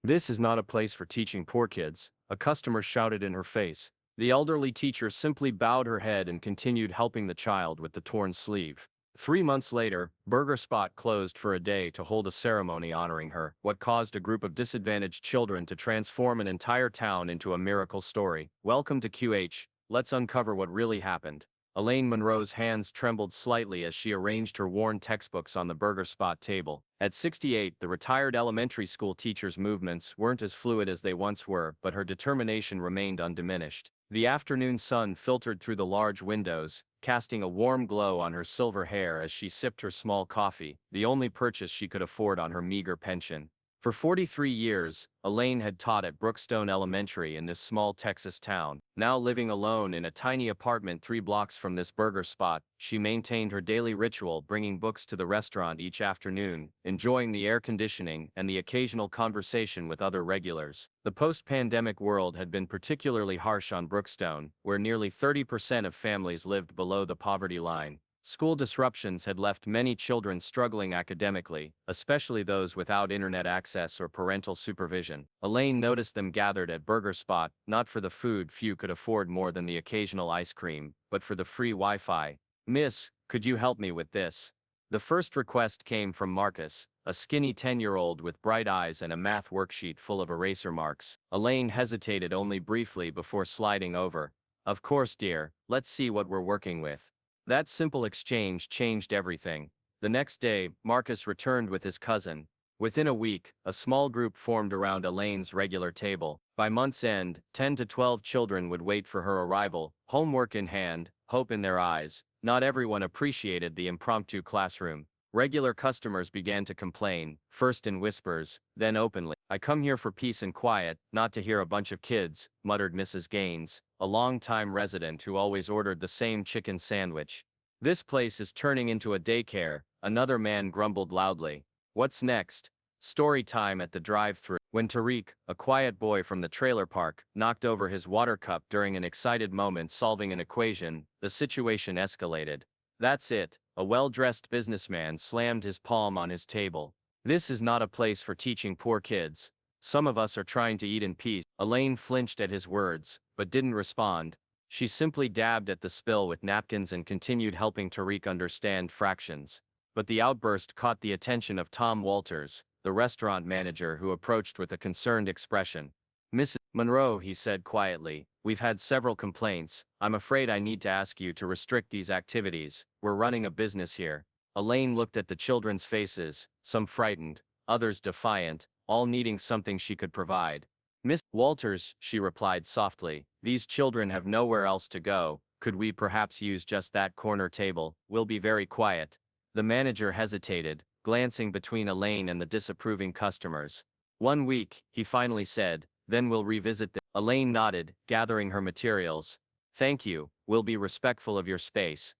This is not a place for teaching poor kids, a customer shouted in her face. The elderly teacher simply bowed her head and continued helping the child with the torn sleeve. 3 months later, Burger Spot closed for a day to hold a ceremony honoring her, what caused a group of disadvantaged children to transform an entire town into a miracle story. Welcome to QH, let's uncover what really happened. Elaine Monroe's hands trembled slightly as she arranged her worn textbooks on the Burger Spot table. At 68, the retired elementary school teacher's movements weren't as fluid as they once were, but her determination remained undiminished. The afternoon sun filtered through the large windows, casting a warm glow on her silver hair as she sipped her small coffee, the only purchase she could afford on her meager pension. For 43 years, Elaine had taught at Brookstone Elementary in this small Texas town. Now living alone in a tiny apartment 3 blocks from this Burger Spot, she maintained her daily ritual, bringing books to the restaurant each afternoon, enjoying the air conditioning and the occasional conversation with other regulars. The post-pandemic world had been particularly harsh on Brookstone, where nearly 30% of families lived below the poverty line. School disruptions had left many children struggling academically, especially those without internet access or parental supervision. Elaine noticed them gathered at Burger Spot, not for the food few could afford more than the occasional ice cream, but for the free Wi-Fi. "Miss, could you help me with this?" The first request came from Marcus, a skinny 10-year-old with bright eyes and a math worksheet full of eraser marks. Elaine hesitated only briefly before sliding over. "Of course, dear, let's see what we're working with." That simple exchange changed everything. The next day, Marcus returned with his cousin. Within a week, a small group formed around Elaine's regular table. By month's end, 10 to 12 children would wait for her arrival, homework in hand, hope in their eyes. Not everyone appreciated the impromptu classroom. Regular customers began to complain, first in whispers, then openly. "I come here for peace and quiet, not to hear a bunch of kids," muttered Mrs. Gaines, a long-time resident who always ordered the same chicken sandwich. "This place is turning into a daycare," another man grumbled loudly. "What's next?" Story time at the drive-thru. When Tariq, a quiet boy from the trailer park, knocked over his water cup during an excited moment solving an equation, the situation escalated. "That's it," a well-dressed businessman slammed his palm on his table. "This is not a place for teaching poor kids. Some of us are trying to eat in peace." Elaine flinched at his words, but didn't respond. She simply dabbed at the spill with napkins and continued helping Tariq understand fractions. But the outburst caught the attention of Tom Walters, the restaurant manager, who approached with a concerned expression. "Mrs. Monroe," he said quietly, "we've had several complaints. I'm afraid I need to ask you to restrict these activities. We're running a business here." Elaine looked at the children's faces, some frightened, others defiant, all needing something she could provide. "Miss Walters," she replied softly, "these children have nowhere else to go. Could we perhaps use just that corner table? We'll be very quiet." The manager hesitated, glancing between Elaine and the disapproving customers. "1 week," he finally said, "then we'll revisit this." Elaine nodded, gathering her materials. "Thank you, we'll be respectful of your space."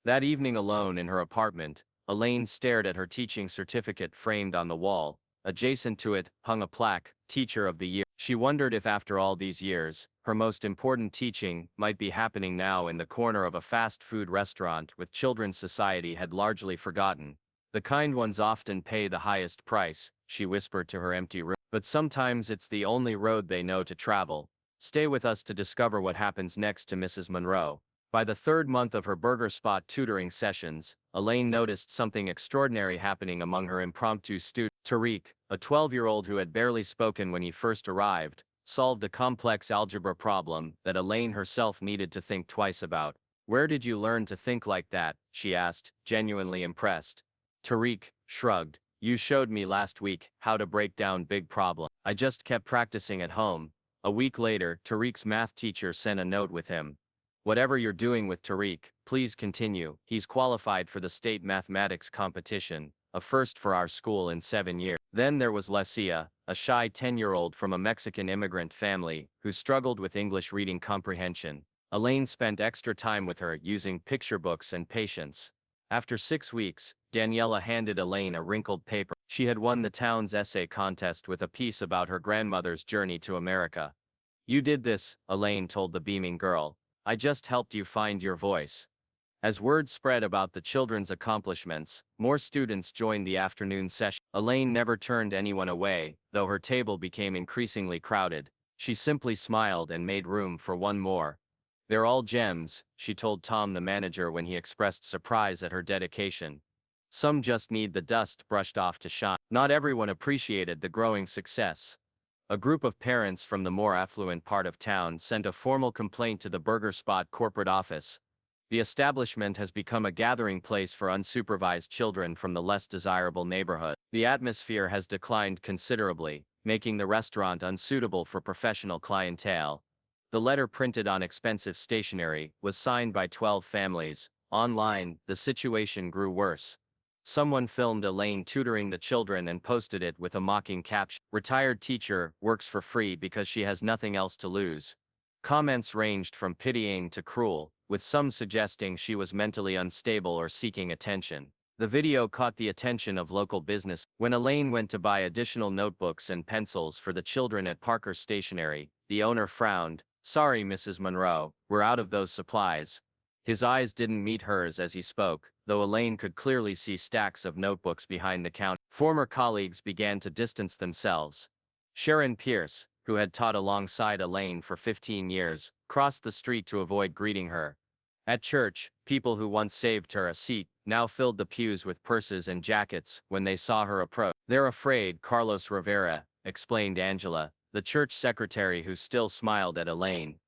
That evening alone in her apartment, Elaine stared at her teaching certificate framed on the wall. Adjacent to it hung a plaque, Teacher of the Year. She wondered if after all these years, her most important teaching might be happening now in the corner of a fast food restaurant with children society had largely forgotten. "The kind ones often pay the highest price," she whispered to her empty room. "But sometimes it's the only road they know to travel." Stay with us to discover what happens next to Mrs. Monroe. By the third month of her Burger Spot tutoring sessions, Elaine noticed something extraordinary happening among her impromptu students. Tariq, a 12-year-old who had barely spoken when he first arrived, solved a complex algebra problem that Elaine herself needed to think twice about. "Where did you learn to think like that?" she asked, genuinely impressed. Tariq shrugged. "You showed me last week how to break down big problems. I just kept practicing at home." A week later, Tariq's math teacher sent a note with him. "Whatever you're doing with Tariq, please continue. He's qualified for the state mathematics competition, a first for our school in 7 years." Then there was Lecia, a shy 10-year-old from a Mexican immigrant family who struggled with English reading comprehension. Elaine spent extra time with her using picture books and patience. After 6 weeks, Daniela handed Elaine a wrinkled paper. She had won the town's essay contest with a piece about her grandmother's journey to America. "You did this," Elaine told the beaming girl. "I just helped you find your voice." As word spread about the children's accomplishments, more students joined the afternoon session. Elaine never turned anyone away, though her table became increasingly crowded. She simply smiled and made room for one more. "They're all gems," she told Tom the manager when he expressed surprise at her dedication. "Some just need the dust brushed off to shine." Not everyone appreciated the growing success. A group of parents from the more affluent part of town sent a formal complaint to the Burger Spot corporate office. The establishment has become a gathering place for unsupervised children from the less desirable neighborhood. The atmosphere has declined considerably, making the restaurant unsuitable for professional clientele. The letter, printed on expensive stationery, was signed by 12 families. Online, the situation grew worse. Someone filmed Elaine tutoring the children and posted it with a mocking caption: "Retired teacher, works for free because she has nothing else to lose." Comments ranged from pitying to cruel, with some suggesting she was mentally unstable or seeking attention. The video caught the attention of local business. When Elaine went to buy additional notebooks and pencils for the children at Parker Stationery, the owner frowned. "Sorry, Mrs. Monroe, we're out of those supplies." His eyes didn't meet hers as he spoke, though Elaine could clearly see stacks of notebooks behind the counter. Former colleagues began to distance themselves. Sharon Pierce, who had taught alongside Elaine for 15 years, crossed the street to avoid greeting her. At church, people who once saved her a seat now filled the pews with purses and jackets when they saw her approach. "They're afraid," Carlos Rivera explained Angela, the church secretary who still smiled at Elaine.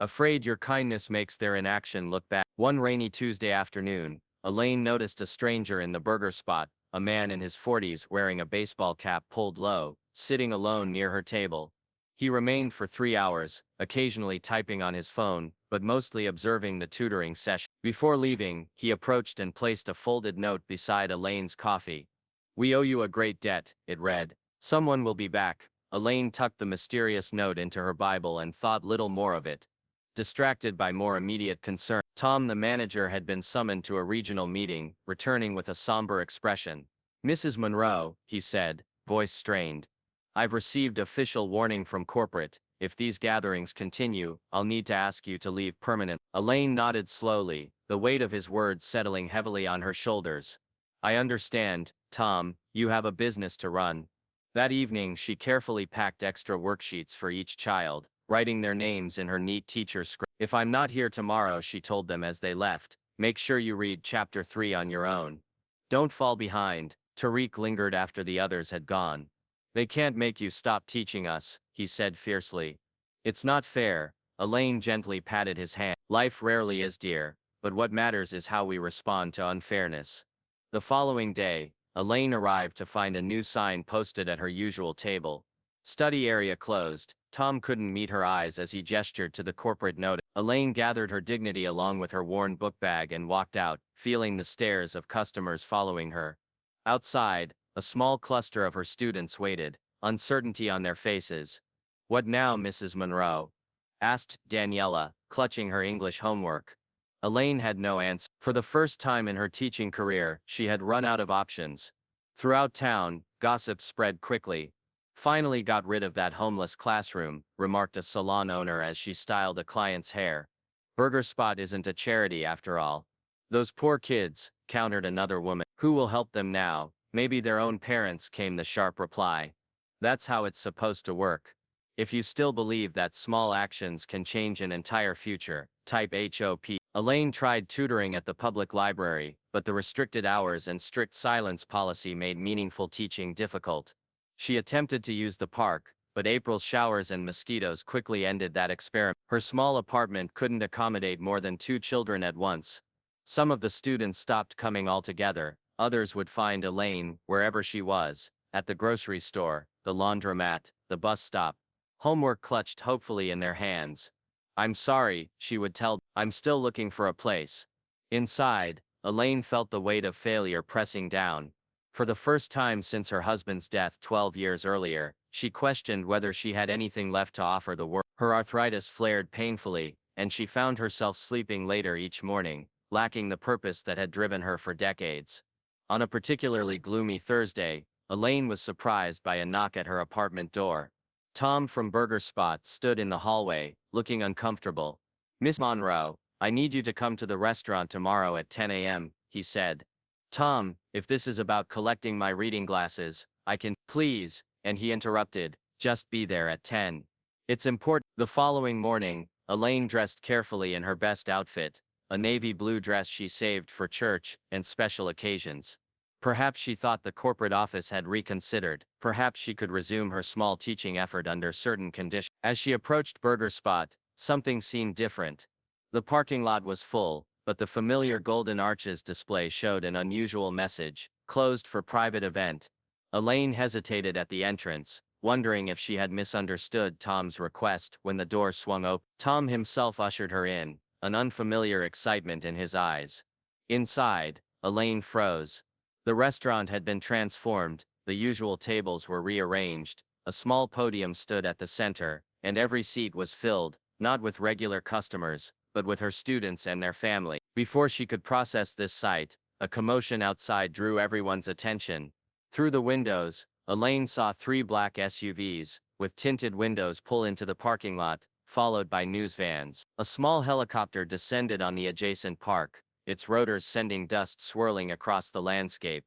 "Afraid your kindness makes their inaction look bad." One rainy Tuesday afternoon, Elaine noticed a stranger in the Burger Spot, a man in his 40s wearing a baseball cap pulled low, sitting alone near her table. He remained for 3 hours, occasionally typing on his phone, but mostly observing the tutoring session. Before leaving, he approached and placed a folded note beside Elaine's coffee. "We owe you a great debt," it read. "Someone will be back." Elaine tucked the mysterious note into her Bible and thought little more of it. Distracted by more immediate concern, Tom the manager had been summoned to a regional meeting, returning with a somber expression. "Mrs. Monroe," he said, voice strained, "I've received official warning from corporate. If these gatherings continue, I'll need to ask you to leave permanently." Elaine nodded slowly, the weight of his words settling heavily on her shoulders. "I understand, Tom, you have a business to run." That evening she carefully packed extra worksheets for each child, writing their names in her neat teacher script. "If I'm not here tomorrow," she told them as they left, "make sure you read Chapter 3 on your own. Don't fall behind." Tariq lingered after the others had gone. "They can't make you stop teaching us," he said fiercely. "It's not fair." Elaine gently patted his hand. "Life rarely is, dear, but what matters is how we respond to unfairness." The following day, Elaine arrived to find a new sign posted at her usual table. "Study area closed." Tom couldn't meet her eyes as he gestured to the corporate note. Elaine gathered her dignity along with her worn book bag and walked out, feeling the stares of customers following her. Outside, a small cluster of her students waited, uncertainty on their faces. "What now, Mrs. Monroe?" asked Daniela, clutching her English homework. Elaine had no answer. For the first time in her teaching career, she had run out of options. Throughout town, gossip spread quickly. "Finally got rid of that homeless classroom," remarked a salon owner as she styled a client's hair. "Burger Spot isn't a charity after all." "Those poor kids," countered another woman. "Who will help them now? Maybe their own parents," came the sharp reply. "That's how it's supposed to work. If you still believe that small actions can change an entire future, type HOP. Elaine tried tutoring at the public library, but the restricted hours and strict silence policy made meaningful teaching difficult. She attempted to use the park, but April's showers and mosquitoes quickly ended that experiment. Her small apartment couldn't accommodate more than 2 children at once. Some of the students stopped coming altogether, others would find Elaine wherever she was, at the grocery store, the laundromat, the bus stop. Homework clutched hopefully in their hands. "I'm sorry," she would tell, "I'm still looking for a place." Inside, Elaine felt the weight of failure pressing down. For the first time since her husband's death 12 years earlier, she questioned whether she had anything left to offer the world. Her arthritis flared painfully, and she found herself sleeping later each morning, lacking the purpose that had driven her for decades. On a particularly gloomy Thursday, Elaine was surprised by a knock at her apartment door. Tom from Burger Spot stood in the hallway, looking uncomfortable. "Miss Monroe," I need you to come to the restaurant tomorrow at 10 a.m., he said. Tom, if this is about collecting my reading glasses, I can, please, and he interrupted, just be there at 10. It's important. The following morning, Elaine dressed carefully in her best outfit, a navy blue dress she saved for church and special occasions. Perhaps she thought the corporate office had reconsidered, perhaps she could resume her small teaching effort under certain conditions. As she approached Burger Spot, something seemed different. The parking lot was full, but the familiar golden arches display showed an unusual message, closed for private event. Elaine hesitated at the entrance, wondering if she had misunderstood Tom's request when the door swung open. Tom himself ushered her in, an unfamiliar excitement in his eyes. Inside, Elaine froze. The restaurant had been transformed, the usual tables were rearranged, a small podium stood at the center, and every seat was filled, not with regular customers, but with her students and their family. Before she could process this sight, a commotion outside drew everyone's attention. Through the windows, Elaine saw 3 black SUVs, with tinted windows pull into the parking lot, followed by news vans. A small helicopter descended on the adjacent park, its rotors sending dust swirling across the landscape.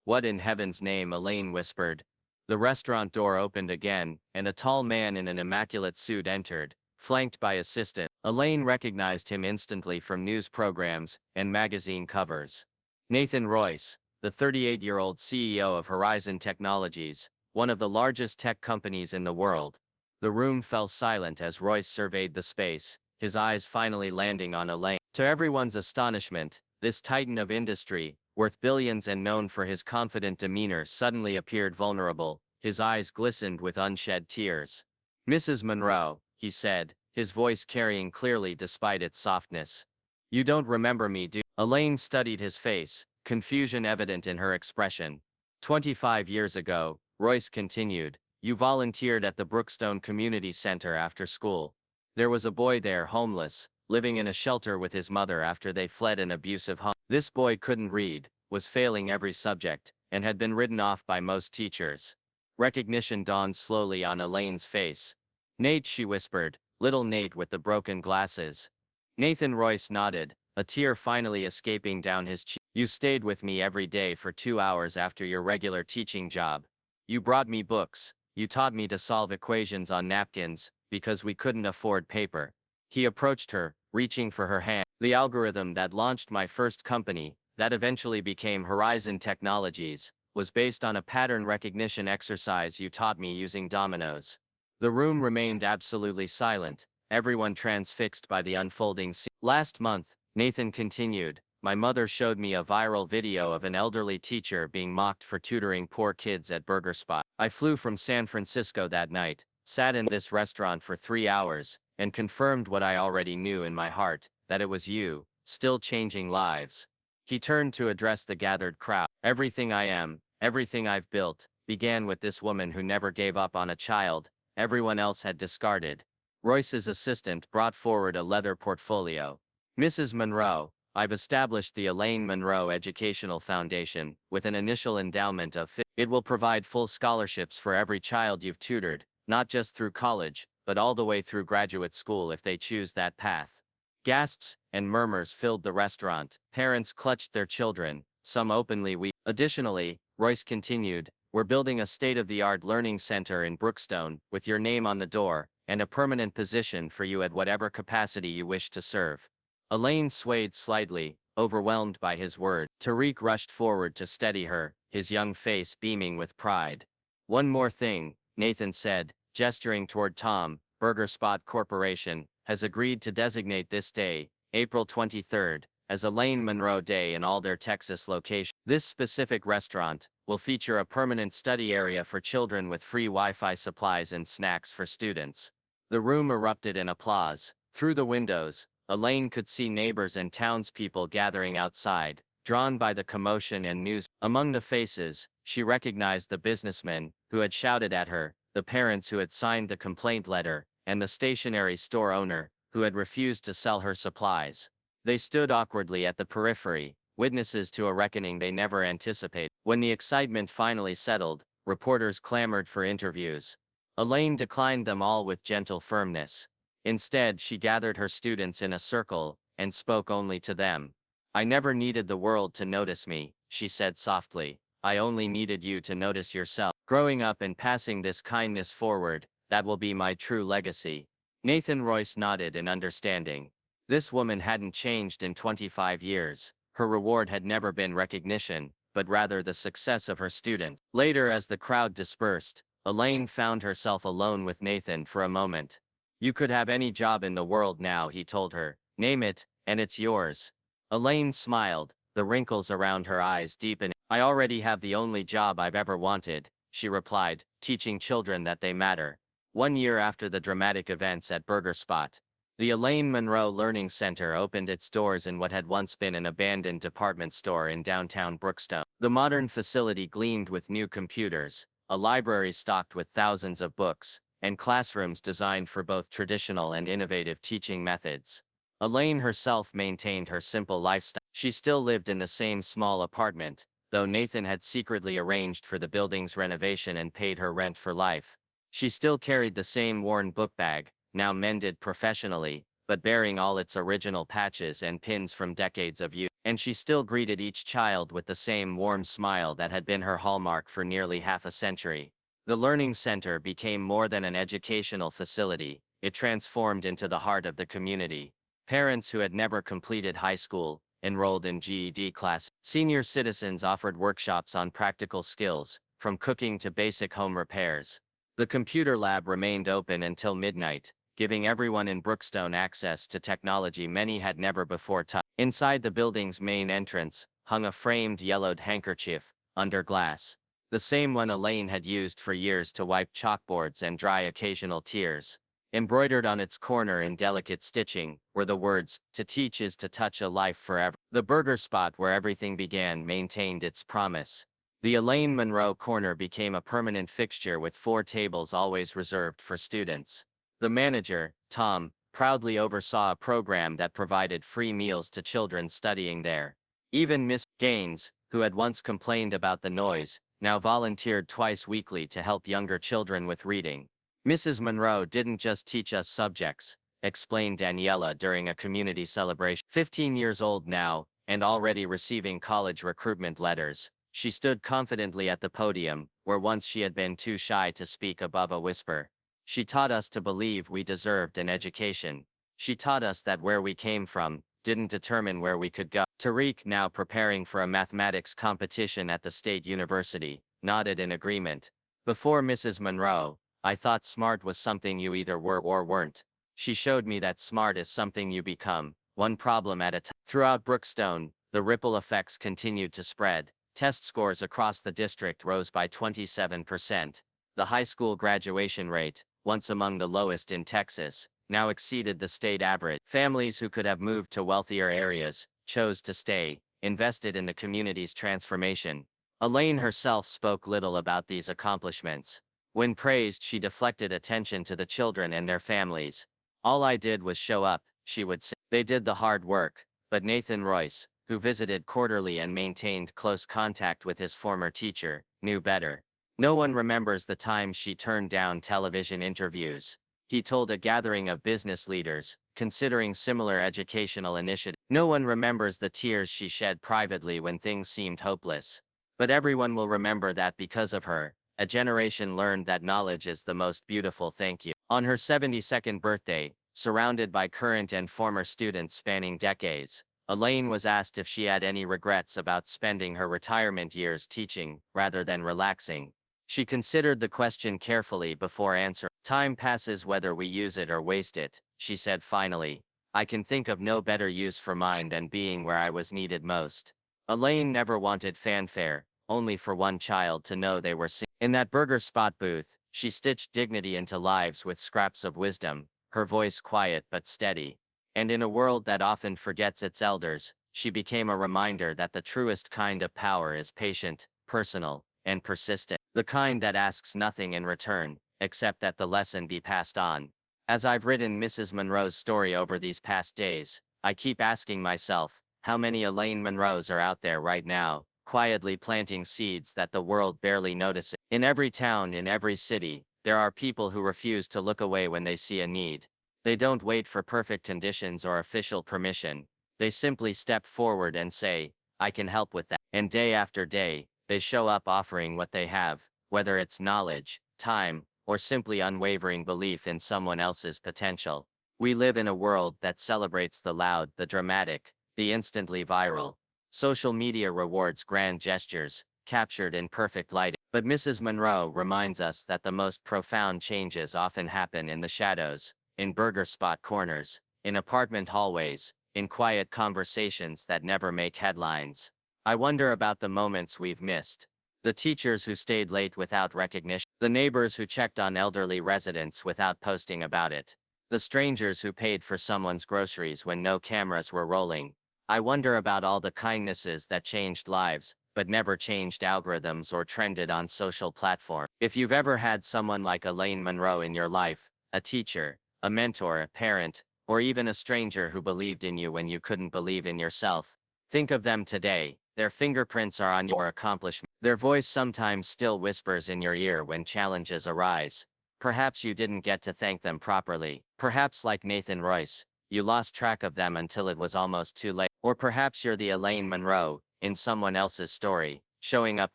What in heaven's name, Elaine whispered. The restaurant door opened again, and a tall man in an immaculate suit entered, flanked by assistant. Elaine recognized him instantly from news programs and magazine covers. Nathan Royce, the 38-year-old CEO of Horizon Technologies, one of the largest tech companies in the world. The room fell silent as Royce surveyed the space, his eyes finally landing on Elaine. To everyone's astonishment, this titan of industry, worth billions and known for his confident demeanor, suddenly appeared vulnerable, his eyes glistened with unshed tears. "Mrs. Monroe," he said, his voice carrying clearly despite its softness. "You don't remember me, do you?" Elaine studied his face, confusion evident in her expression. 25 years ago, Royce continued, you volunteered at the Brookstone Community Center after school. There was a boy there homeless, living in a shelter with his mother after they fled an abusive home. This boy couldn't read, was failing every subject, and had been written off by most teachers. Recognition dawned slowly on Elaine's face. "Nate," she whispered, little Nate with the broken glasses. Nathan Royce nodded, a tear finally escaping down his cheek. "You stayed with me every day for 2 hours after your regular teaching job. You brought me books, you taught me to solve equations on napkins, because we couldn't afford paper." He approached her, reaching for her hand. "The algorithm that launched my first company, that eventually became Horizon Technologies, was based on a pattern recognition exercise you taught me using dominoes." The room remained absolutely silent, everyone transfixed by the unfolding scene. "Last month," Nathan continued, "my mother showed me a viral video of an elderly teacher being mocked for tutoring poor kids at Burger Spot. I flew from San Francisco that night, sat in this restaurant for 3 hours, and confirmed what I already knew in my heart, that it was you, still changing lives." He turned to address the gathered crowd. "Everything I am, everything I've built, began with this woman who never gave up on a child everyone else had discarded." Royce's assistant brought forward a leather portfolio. "Mrs. Monroe, I've established the Elaine Monroe Educational Foundation, with an initial endowment of It will provide full scholarships for every child you've tutored, not just through college, but all the way through graduate school if they choose that path." Gasps and murmurs filled the restaurant. Parents clutched their children, some openly weeping. "Additionally," Royce continued, "we're building a state-of-the-art learning center in Brookstone, with your name on the door, and a permanent position for you at whatever capacity you wish to serve." Elaine swayed slightly, overwhelmed by his words. Tariq rushed forward to steady her, his young face beaming with pride. "One more thing," Nathan said, gesturing toward Tom. "Burger Spot Corporation has agreed to designate this day, April 23rd, as Elaine Monroe Day in all their Texas locations. This specific restaurant will feature a permanent study area for children with free Wi-Fi supplies and snacks for students." The room erupted in applause. Through the windows, Elaine could see neighbors and townspeople gathering outside, drawn by the commotion and news. Among the faces, she recognized the businessmen who had shouted at her, the parents who had signed the complaint letter, and the stationery store owner who had refused to sell her supplies. They stood awkwardly at the periphery, witnesses to a reckoning they never anticipated. When the excitement finally settled, reporters clamored for interviews. Elaine declined them all with gentle firmness. Instead, she gathered her students in a circle, and spoke only to them. I never needed the world to notice me, she said softly. I only needed you to notice yourself. Growing up and passing this kindness forward, that will be my true legacy. Nathan Royce nodded in understanding. This woman hadn't changed in 25 years. Her reward had never been recognition, but rather the success of her students. Later, as the crowd dispersed, Elaine found herself alone with Nathan for a moment. You could have any job in the world now, he told her. Name it, and it's yours. Elaine smiled, the wrinkles around her eyes deepening. I already have the only job I've ever wanted, she replied, teaching children that they matter. 1 year after the dramatic events at Burger Spot, the Elaine Monroe Learning Center opened its doors in what had once been an abandoned department store in downtown Brookstone. The modern facility gleamed with new computers, a library stocked with thousands of books, and classrooms designed for both traditional and innovative teaching methods. Elaine herself maintained her simple lifestyle. She still lived in the same small apartment, though Nathan had secretly arranged for the building's renovation and paid her rent for life. She still carried the same worn book bag, now mended professionally, but bearing all its original patches and pins from decades of use. And she still greeted each child with the same warm smile that had been her hallmark for nearly half a century. The Learning Center became more than an educational facility, it transformed into the heart of the community. Parents who had never completed high school enrolled in GED classes. Senior citizens offered workshops on practical skills, from cooking to basic home repairs. The computer lab remained open until midnight, giving everyone in Brookstone access to technology many had never before touched. Inside the building's main entrance hung a framed yellowed handkerchief, under glass. The same one Elaine had used for years to wipe chalkboards and dry occasional tears. Embroidered on its corner in delicate stitching were the words, "To teach is to touch a life forever." The Burger Spot where everything began maintained its promise. The Elaine Monroe Corner became a permanent fixture with 4 tables always reserved for students. The manager, Tom, proudly oversaw a program that provided free meals to children studying there. Even Miss Gaines, who had once complained about the noise, now volunteered twice weekly to help younger children with reading. Mrs. Monroe didn't just teach us subjects, explained Daniela during a community celebration. 15 years old now, and already receiving college recruitment letters, she stood confidently at the podium, where once she had been too shy to speak above a whisper. She taught us to believe we deserved an education. She taught us that where we came from didn't determine where we could go. Tariq, now preparing for a mathematics competition at the state university, nodded in agreement. Before Mrs. Monroe, I thought smart was something you either were or weren't. She showed me that smart is something you become, one problem at a time. Throughout Brookstone, the ripple effects continued to spread. Test scores across the district rose by 27%. The high school graduation rate, once among the lowest in Texas, now exceeded the state average. Families who could have moved to wealthier areas chose to stay, invested in the community's transformation. Elaine herself spoke little about these accomplishments. When praised, she deflected attention to the children and their families. All I did was show up, she would say. They did the hard work, but Nathan Royce, who visited quarterly and maintained close contact with his former teacher, knew better. No one remembers the times she turned down television interviews, he told a gathering of business leaders, considering similar educational initiatives. No one remembers the tears she shed privately when things seemed hopeless. But everyone will remember that because of her, a generation learned that knowledge is the most beautiful. Thank you. On her 72nd birthday, surrounded by current and former students spanning decades, Elaine was asked if she had any regrets about spending her retirement years teaching, rather than relaxing. She considered the question carefully before answering. Time passes whether we use it or waste it, she said finally. I can think of no better use for mine than being where I was needed most. Elaine never wanted fanfare, only for one child to know they were seen. In that Burger Spot booth, she stitched dignity into lives with scraps of wisdom, her voice quiet but steady. And in a world that often forgets its elders, she became a reminder that the truest kind of power is patient, personal, and persistent. The kind that asks nothing in return, except that the lesson be passed on. As I've written Mrs. Monroe's story over these past days, I keep asking myself, how many Elaine Monroes are out there right now, quietly planting seeds that the world barely notices? In every town, in every city, there are people who refuse to look away when they see a need. They don't wait for perfect conditions or official permission. They simply step forward and say, I can help with that. And day after day, they show up offering what they have, whether it's knowledge, time, or simply unwavering belief in someone else's potential. We live in a world that celebrates the loud, the dramatic, the instantly viral. Social media rewards grand gestures, captured in perfect lighting. But Mrs. Monroe reminds us that the most profound changes often happen in the shadows, in burger spot corners, in apartment hallways, in quiet conversations that never make headlines. I wonder about the moments we've missed. The teachers who stayed late without recognition. The neighbors who checked on elderly residents without posting about it. The strangers who paid for someone's groceries when no cameras were rolling. I wonder about all the kindnesses that changed lives, but never changed algorithms or trended on social platforms. If you've ever had someone like Elaine Monroe in your life, a teacher, a mentor, a parent, or even a stranger who believed in you when you couldn't believe in yourself, think of them today. Their fingerprints are on your accomplishment. Their voice sometimes still whispers in your ear when challenges arise. Perhaps you didn't get to thank them properly. Perhaps, like Nathan Royce, you lost track of them until it was almost too late. Or perhaps you're the Elaine Monroe in someone else's story, showing up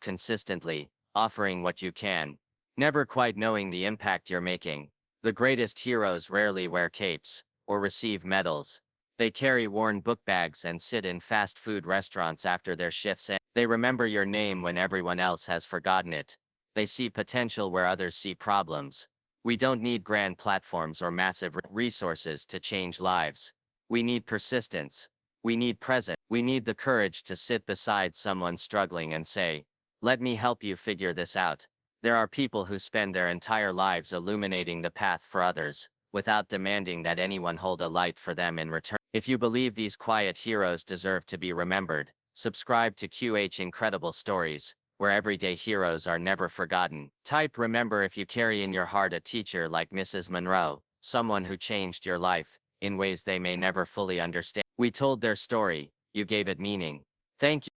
consistently, offering what you can, never quite knowing the impact you're making. The greatest heroes rarely wear capes or receive medals. They carry worn book bags and sit in fast food restaurants after their shifts end. They remember your name when everyone else has forgotten it. They see potential where others see problems. We don't need grand platforms or massive resources to change lives. We need persistence. We need presence. We need the courage to sit beside someone struggling and say, let me help you figure this out. There are people who spend their entire lives illuminating the path for others, without demanding that anyone hold a light for them in return. If you believe these quiet heroes deserve to be remembered, subscribe to QH Incredible Stories, where everyday heroes are never forgotten. Type remember if you carry in your heart a teacher like Mrs. Monroe, someone who changed your life, in ways they may never fully understand. We told their story, you gave it meaning. Thank you.